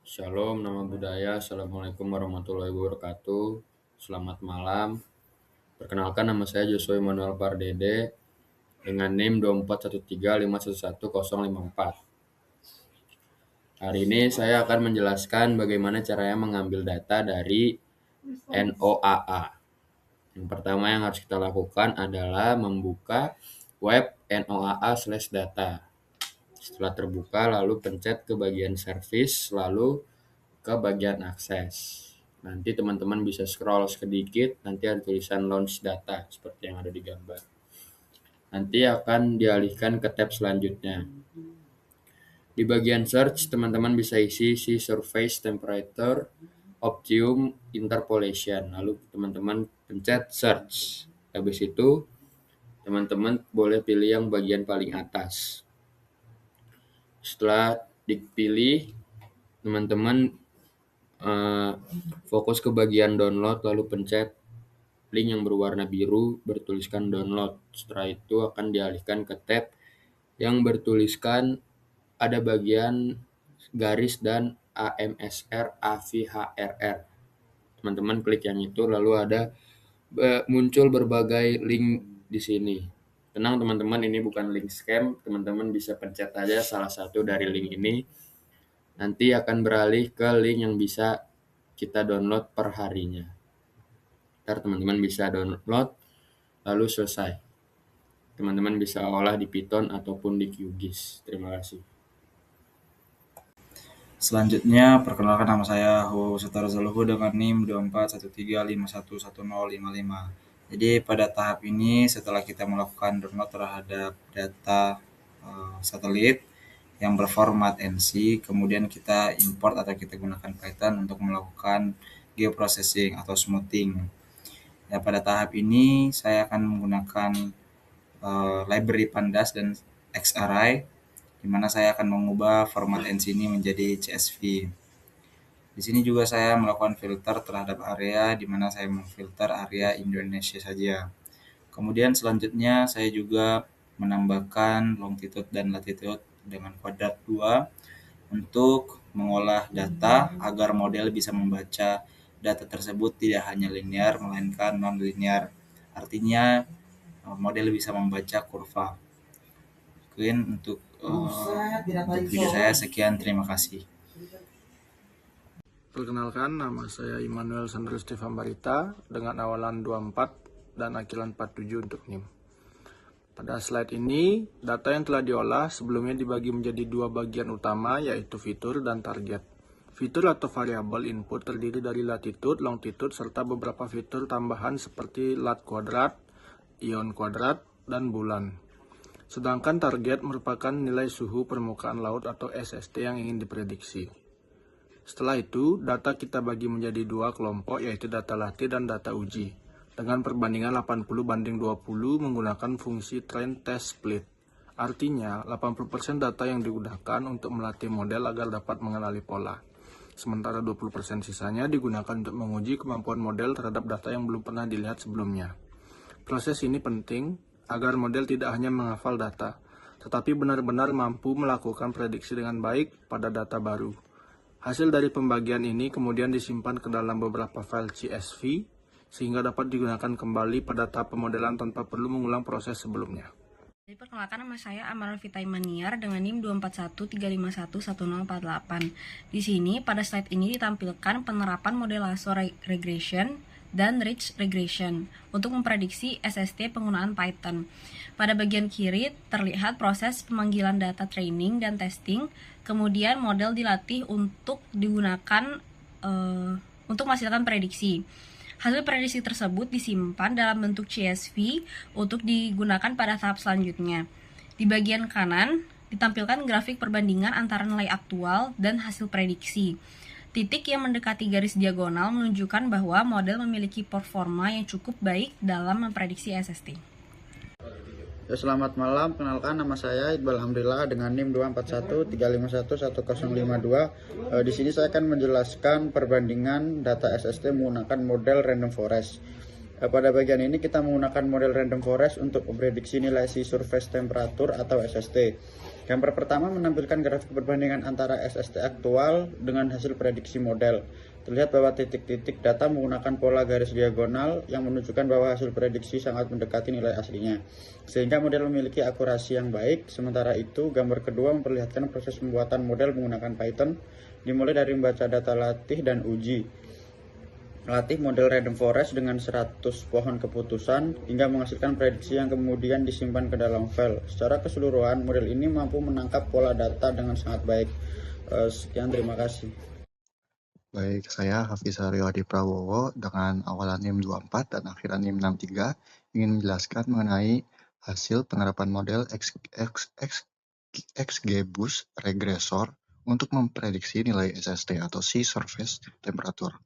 Shalom, nama budaya. Assalamualaikum warahmatullahi wabarakatuh. Selamat malam. Perkenalkan, nama saya Joshua Emmanuel Pardede dengan NIM 2413511054. Hari ini saya akan menjelaskan bagaimana caranya mengambil data dari NOAA. Yang pertama yang harus kita lakukan adalah membuka web NOAA/data. Setelah terbuka, lalu pencet ke bagian service, lalu ke bagian akses. Nanti teman-teman bisa scroll sedikit, nanti ada tulisan launch data seperti yang ada di gambar. Nanti akan dialihkan ke tab selanjutnya. Di bagian search, teman-teman bisa isi surface temperature optimum interpolation. Lalu teman-teman pencet search. Habis itu, teman-teman boleh pilih yang bagian paling atas. Setelah dipilih, teman-teman fokus ke bagian download, lalu pencet link yang berwarna biru bertuliskan download. Setelah itu akan dialihkan ke tab yang bertuliskan ada bagian garis dan AMSR AVHRR. Teman-teman klik yang itu, lalu ada muncul berbagai link di sini. Tenang teman-teman, ini bukan link scam. Teman-teman bisa pencet aja salah satu dari link ini. Nanti akan beralih ke link yang bisa kita download per harinya. Ntar teman-teman bisa download, lalu selesai. Teman-teman bisa olah di Python ataupun di QGIS. Terima kasih. Selanjutnya, perkenalkan nama saya Hugo Sutarzalhu dengan NIM 2413511055. Jadi pada tahap ini setelah kita melakukan download terhadap data satelit yang berformat NC, kemudian kita import atau kita gunakan Python untuk melakukan geoprocessing atau smoothing. Ya, pada tahap ini saya akan menggunakan library Pandas dan XArray, di mana saya akan mengubah format NC ini menjadi CSV. Di sini juga saya melakukan filter terhadap area, di mana saya memfilter area Indonesia saja. Kemudian selanjutnya saya juga menambahkan longitude dan latitude dengan kuadrat 2 untuk mengolah data agar model bisa membaca data tersebut tidak hanya linear melainkan non-linear. Artinya model bisa membaca kurva. Mungkin untuk video saya sekian, terima kasih. Perkenalkan, nama saya Immanuel Sandro Stefan Barita dengan awalan 24 dan akhiran 47 untuk NIM. Pada slide ini, data yang telah diolah sebelumnya dibagi menjadi dua bagian utama, yaitu fitur dan target. Fitur atau variabel input terdiri dari latitude, longitude, serta beberapa fitur tambahan seperti lat kuadrat, ion kuadrat, dan bulan. Sedangkan target merupakan nilai suhu permukaan laut atau SST yang ingin diprediksi. Setelah itu, data kita bagi menjadi dua kelompok, yaitu data latih dan data uji, dengan perbandingan 80/20 menggunakan fungsi train test split. Artinya, 80% data yang digunakan untuk melatih model agar dapat mengenali pola. Sementara 20% sisanya digunakan untuk menguji kemampuan model terhadap data yang belum pernah dilihat sebelumnya. Proses ini penting agar model tidak hanya menghafal data, tetapi benar-benar mampu melakukan prediksi dengan baik pada data baru. Hasil dari pembagian ini kemudian disimpan ke dalam beberapa file CSV, sehingga dapat digunakan kembali pada tahap pemodelan tanpa perlu mengulang proses sebelumnya. Jadi perkenalkan, nama saya Amaral Vita Imaniar dengan NIM 2413511048. Di sini pada slide ini ditampilkan penerapan model lasso regression dan ridge regression untuk memprediksi SST penggunaan Python. Pada bagian kiri terlihat proses pemanggilan data training dan testing, kemudian model dilatih untuk digunakan untuk menghasilkan prediksi. Hasil prediksi tersebut disimpan dalam bentuk CSV untuk digunakan pada tahap selanjutnya. Di bagian kanan ditampilkan grafik perbandingan antara nilai aktual dan hasil prediksi. Titik yang mendekati garis diagonal menunjukkan bahwa model memiliki performa yang cukup baik dalam memprediksi SST. Ya, selamat malam, kenalkan nama saya Iqbal Hamdillah dengan NIM 2413511052. Di sini saya akan menjelaskan perbandingan data SST menggunakan model random forest. Pada bagian ini kita menggunakan model random forest untuk memprediksi nilai sea surface temperature atau SST. Gambar pertama menampilkan grafik perbandingan antara SST aktual dengan hasil prediksi model. Terlihat bahwa titik-titik data menggunakan pola garis diagonal yang menunjukkan bahwa hasil prediksi sangat mendekati nilai aslinya, sehingga model memiliki akurasi yang baik. Sementara itu, gambar kedua memperlihatkan proses pembuatan model menggunakan Python, dimulai dari membaca data latih dan uji. Latih model random forest dengan 100 pohon keputusan hingga menghasilkan prediksi yang kemudian disimpan ke dalam file. Secara keseluruhan, model ini mampu menangkap pola data dengan sangat baik. Sekian, terima kasih. Baik, saya Hafiz Aryo Hadi Prabowo dengan awalan NIM 24 dan akhiran NIM 63 ingin menjelaskan mengenai hasil penerapan model XGBoost Regressor untuk memprediksi nilai SST atau Sea Surface Temperature.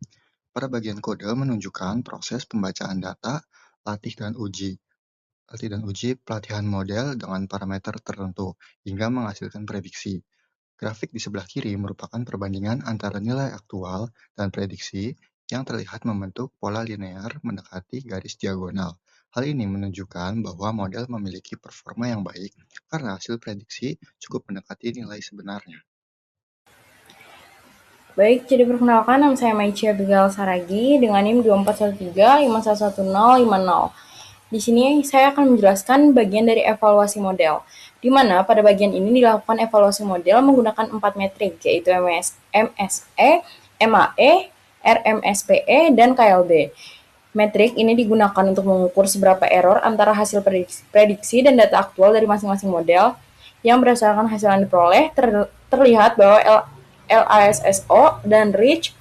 Pada bagian kode menunjukkan proses pembacaan data, latih dan uji pelatihan model dengan parameter tertentu hingga menghasilkan prediksi. Grafik di sebelah kiri merupakan perbandingan antara nilai aktual dan prediksi yang terlihat membentuk pola linear mendekati garis diagonal. Hal ini menunjukkan bahwa model memiliki performa yang baik karena hasil prediksi cukup mendekati nilai sebenarnya. Baik, jadi perkenalkan, nama saya Maici Abigail Saragi dengan NIM 2413 511050. Di sini saya akan menjelaskan bagian dari evaluasi model, di mana pada bagian ini dilakukan evaluasi model menggunakan 4 metrik, yaitu MSE, MAE, RMSPE, dan KLB. Metrik ini digunakan untuk mengukur seberapa error antara hasil prediksi dan data aktual dari masing-masing model. Yang berdasarkan hasil yang diperoleh, terlihat bahwa LASSO dan REACH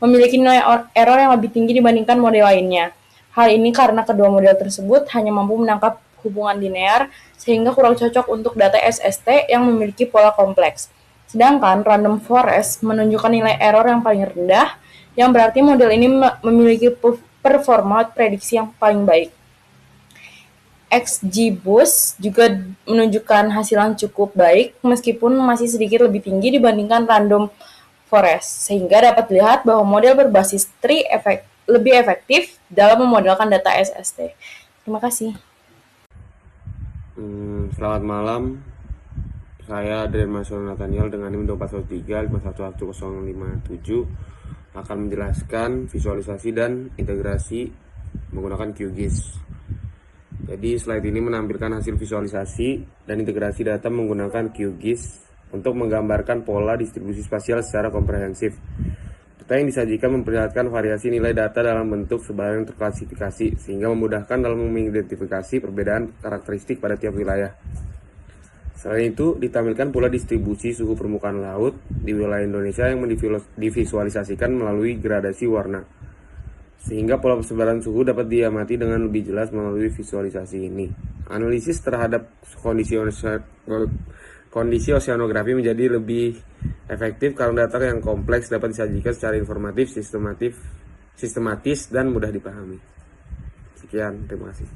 memiliki nilai error yang lebih tinggi dibandingkan model lainnya. Hal ini karena kedua model tersebut hanya mampu menangkap hubungan linear, sehingga kurang cocok untuk data SST yang memiliki pola kompleks. Sedangkan random forest menunjukkan nilai error yang paling rendah, yang berarti model ini memiliki performa prediksi yang paling baik. XGBoost juga menunjukkan hasil yang cukup baik meskipun masih sedikit lebih tinggi dibandingkan random forest, sehingga dapat dilihat bahwa model berbasis tree lebih efektif dalam memodelkan data SST. Terima kasih. Selamat malam, saya Adrian Masur Nathaniel dengan NIM 2413 511057 akan menjelaskan visualisasi dan integrasi menggunakan QGIS. Jadi slide ini menampilkan hasil visualisasi dan integrasi data menggunakan QGIS untuk menggambarkan pola distribusi spasial secara komprehensif. Data yang disajikan memperlihatkan variasi nilai data dalam bentuk sebaran terklasifikasi, sehingga memudahkan dalam mengidentifikasi perbedaan karakteristik pada tiap wilayah. Selain itu, ditampilkan pula distribusi suhu permukaan laut di wilayah Indonesia yang divisualisasikan melalui gradasi warna, sehingga pola persebaran suhu dapat diamati dengan lebih jelas melalui visualisasi ini. Analisis terhadap kondisi oceanografi menjadi lebih efektif karena data yang kompleks dapat disajikan secara informatif, sistematis, dan mudah dipahami. Sekian, terima kasih.